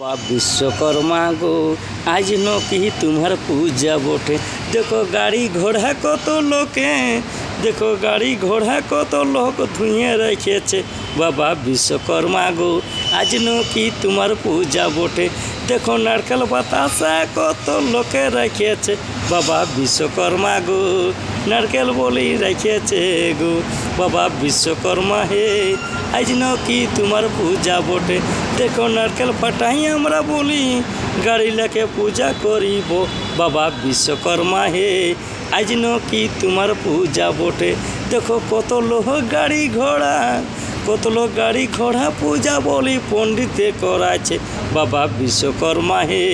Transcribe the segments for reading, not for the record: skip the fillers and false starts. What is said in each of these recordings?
बा विश्वकर्मा गो आज न की तुम्हार पूजा बोटे। देखो गाड़ी घोड़ा कत लोके, देखो गाड़ी घोड़ा कत लोक धुए रखे बाबा विश्वकर्मा गो आज न की तुम्हार पूजा बोटे। देखो नारकेल बतासा कत लोके रखे बाबा विश्वकर्मा गो नारकेल बोली रखे गो बाबा विश्वकर्मा हे आज न की तुम्हार पूजा बोटे। देखो नारकेल फटाई हमरा बोली गाड़ी लेके पूजा करीबो बाबा विश्वकर्मा हे आज न की तुम्हार पूजा बोटे। देखो कत लोग गाड़ी घोड़ा कत लोग गाड़ी घोड़ा पूजा बोली पंडिते कराचे बाबा विश्वकर्मा हे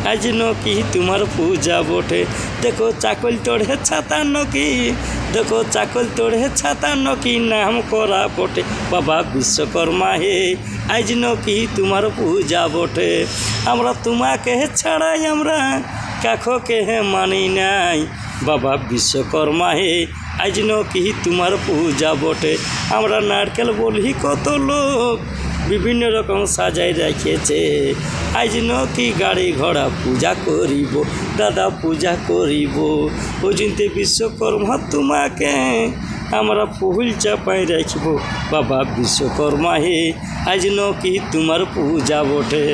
आज न की तुम्हार पूजा बोटे। देखो चाकल तोड़े छाता नकी, देखो चाकल तोड़े छाता नकी नाम करा बोटे बाबा विश्वकर्मा हे आज न की तुम्हार पूजा बोटे। আমরা তোমাকে ছাড়া আমরা কাখকে মানি নাই বাবা বিশ্বকর্মা হে আজ ন কি তোমার পূজা বটে। আমরা নারকেল বলি কত লোক বিভিন্ন রকম সাজাই রেখেছে আজ ন কি গাড়ি ঘোড়া পূজা করিব দাদা পূজা করিব ওই জন্যে বিশ্বকর্মা তোমাকে আমরা ফুল চাপাই রাখব বাবা বিশ্বকর্মা হে আজ ন কি তোমার পূজা বটে।